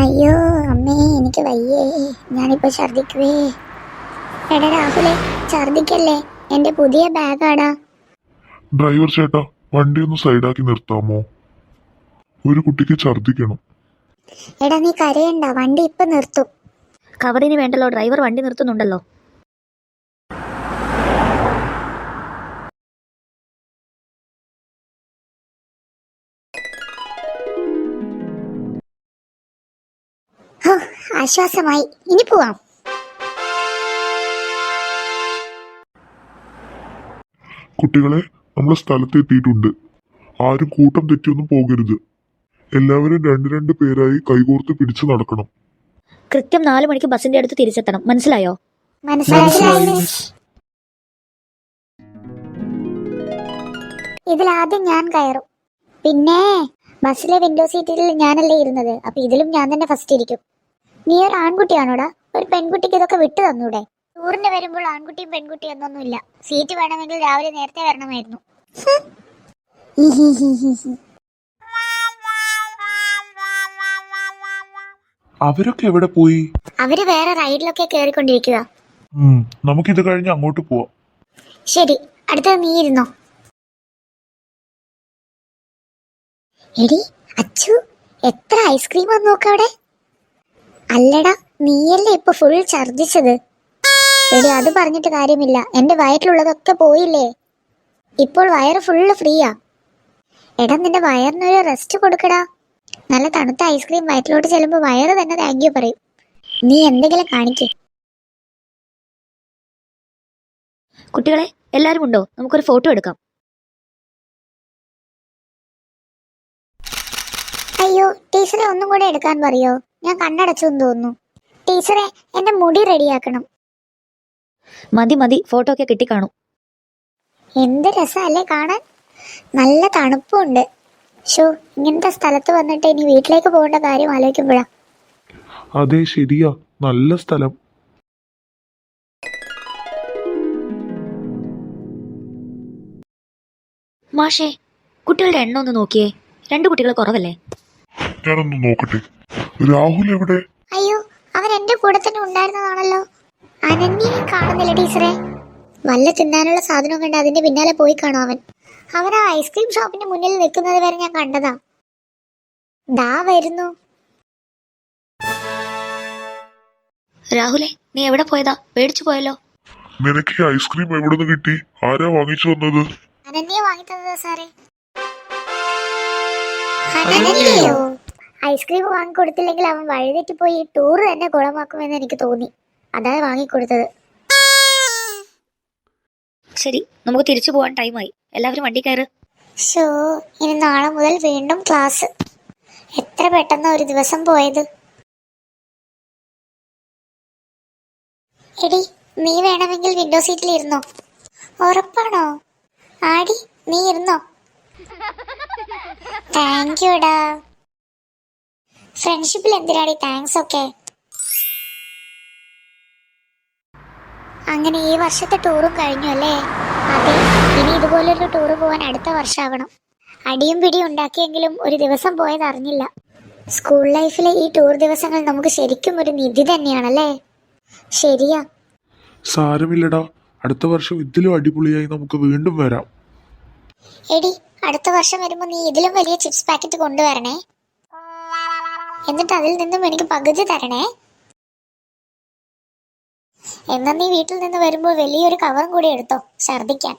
അയ്യോ അമ്മേ, എനിക്ക് വയ്യേ, ഞാനിപ്പോ ഛർദിക്കുവേ. എടാ രാഹുലെ, ഛർദിക്കല്ലേ, എന്റെ പുതിയ ബാഗാടാ. ഡ്രൈവർ ചേട്ടാ, വണ്ടി ഒന്ന് സൈഡാക്കി നിർത്താമോ? ഒരു കുട്ടിക്ക് ഛർദിക്കണം. എടാ നീ കരയണ്ട, വണ്ടി ഇപ്പൊ നിർത്തും. കവറിന് വേണ്ടല്ലോ, ഡ്രൈവർ വണ്ടി നിർത്തുന്നുണ്ടല്ലോ. ഹോ, ആശ്വാസമായി, ഇനി പോവാം. കുട്ടികളെ, നമ്മളെ സ്ഥലത്ത് എത്തിയിട്ടുണ്ട്. ആരും കൂട്ടം തെറ്റിയൊന്നും പോകരുത്. എല്ലാവരും രണ്ട് പേരായി കൈകോർത്ത് പിടിച്ചു നടക്കണം. കൃത്യം 4 മണിക്ക് ബസിന്റെ അടുത്ത് തിരിച്ചെത്തണം, മനസ്സിലായോ? മനസ്സിലായി. ഇതിലാദ്യം ഞാൻ കയറും. പിന്നെ ബസ്സിലെ വിൻഡോ സീറ്റിൽ ഞാനല്ലേ ഇരുന്നത്, അപ്പൊ ഇതിലും ഞാൻ തന്നെ ഫസ്റ്റ് ഇരിക്കും. നീ ഒരു ആൺകുട്ടിയാണോടാ? ഒരു പെൺകുട്ടിക്ക് ഇതൊക്കെ വിട്ടു തന്നൂടെ? ടൂറിന് വരുമ്പോൾ ആൺകുട്ടിയും പെൺകുട്ടിയും എന്നൊന്നുമില്ല. സീറ്റ് വേണമെങ്കിൽ രാവിലെ നേരത്തെ വരണമായിരുന്നു. അവരൊക്കെ എവിടെ പോയി? അവര് വേറെ റൈഡിലൊക്കെ കേറിക്കൊണ്ടിരിക്കുക. നമുക്കിത് കഴിഞ്ഞ് അങ്ങോട്ട് പോവാം. ശരി, അടുത്തത് നീ ഇരുന്നോ. എടി അച്ചു, എത്ര ഐസ്ക്രീമാന്ന് നോക്കവിടെ. അല്ലടാ, നീയല്ലേ ഇപ്പൊ ഫുൾ ഛർദിച്ചത്. എടി അത് പറഞ്ഞിട്ട് കാര്യമില്ല, എന്റെ വയറ്റിലുള്ളതൊക്കെ പോയില്ലേ. ഇപ്പോൾ വയറ് ഫുള്ള് ഫ്രീയാ. എടാ നിന്റെ വയറിനൊരു റെസ്റ്റ് കൊടുക്കടാ. നല്ല തണുത്ത ഐസ്ക്രീം വയറ്റിലോട്ട് ചെല്ലുമ്പോ വയറ് തന്നെ താങ്ക് യു പറയും. നീ എന്തെങ്കിലും കാണിക്കേ. കുട്ടികളെ, എല്ലാരും ഉണ്ടോ? നമുക്കൊരു ഫോട്ടോ എടുക്കാം. അയ്യോ, ടീച്ചറെ ഒന്നും കൂടെ എടുക്കാൻ പറയോ? ഞാൻ കണ്ണടച്ചു തോന്നുന്നു. ടീച്ചറെ, എന്റെ മുടി റെഡിയാക്കണം. മതി, ഫോട്ടോ ഒക്കെ കിട്ടിക്കാണും. എന്ത് രസമല്ലേ കാണാൻ, നല്ല തണുപ്പുണ്ട്. ഷോ, ഇങ്ങനത്തെ സ്ഥലത്ത് വന്നിട്ട് ഇനി വീട്ടിലേക്ക് പോകേണ്ട കാര്യം ആലോചിക്കുമ്പോഴാ. അതെ, ശരിയാ, നല്ല സ്ഥലം. മാഷേ, കുട്ടികളുടെ എണ്ണം ഒന്ന് നോക്കിയേ. 2 കുട്ടികൾ കുറവല്ലേ? ഞാനൊന്ന് നോക്കട്ടെ. രാഹുൽ എവിടെ? അയ്യോ, അവൻ എന്റെ കൂടെ തന്നെ ഉണ്ടായിരുന്നതാണല്ലോ. അനന്യയെ കാണുന്നില്ല ടീച്ചറെ. വല്ല തിന്നാനുള്ള സാധനം കണ്ട് അതിന്റെ പിന്നാലെ പോയി കാണും അവൻ. അവൻ ആ ഐസ്ക്രീം ഷോപ്പിന്റെ മുന്നിൽ നിൽക്കുന്നത് വരെ ഞാൻ കണ്ടതാ. ദാ വരുന്നു. രാഹുലെ, നീ എവിടെ പോയതാ? പേടിച്ചു പോയല്ലോ. നിനക്ക് ഈ ഐസ്ക്രീം എവിടെ നിന്ന് കിട്ടി? ആരാ വാങ്ങിച്ചു വന്നത്? അനന്യ വാങ്ങി തന്നതാ സാറേ. അനന്യയോ? ഐസ്ക്രീം വാങ്ങിക്കൊടുത്തില്ലെങ്കിൽ അവൻ വഴിതെറ്റി പോയി ടൂർ തന്നെ കുളമാക്കുമെന്ന് എനിക്ക് തോന്നി. അതാ വാങ്ങിക്കൊടുത്തത്. ശരി, നമുക്ക് തിരിച്ചു പോകാൻ ടൈമായി. എല്ലാവരും വണ്ടി കയറ്. ഷോ, ഇനി നാളെ മുതൽ വീണ്ടും ക്ലാസ്. എത്ര പെട്ടെന്ന് ഒരു ദിവസം പോയത്. എടി, നീ വേണമെങ്കിൽ വിൻഡോ സീറ്റിൽ ഇരുന്നോ. ഉറപ്പാണോ? ആടി, നീ ഇരുന്നോ. താങ്ക് യുടാ. ഫ്രണ്ട്ഷിപ്പിൽ എന്തിനാടി താങ്ക്സ് ഒക്കെ. അങ്ങനെ ഈ വർഷത്തെ ടൂറും കഴിഞ്ഞു അല്ലേ? അതെ, ഇനി ഇതുപോലൊരു ടൂറ് പോകാൻ അടുത്ത വർഷമാകണം. അടിയും പിടിയും ഉണ്ടാക്കിയെങ്കിലും ഒരു ദിവസം പോയത് അറിഞ്ഞില്ല. സ്കൂൾ ലൈഫിലെ ഈ ടൂർ ദിവസങ്ങൾ നമുക്ക് ശരിക്കും ഒരു നിധി തന്നെയാണല്ലേ? ശരിയാ. സാരമില്ലടാ, അടുത്ത വർഷം ഇതിലും അടിപൊളിയായി നമുക്ക് വീണ്ടും വരാം. എടി, അടുത്ത വർഷം വരുമ്പോ നീ ഇതിലും വലിയ ചിപ്സ് പാക്കറ്റ് കൊണ്ടുവരണേ. എന്നിട്ട് അതിൽ നിന്നും എനിക്ക് പകുതി തരണേ. എന്നാ നീ വീട്ടിൽ നിന്ന് വരുമ്പോൾ വലിയൊരു കവറും കൂടി എടുത്തോ, ഛർദിക്കാൻ.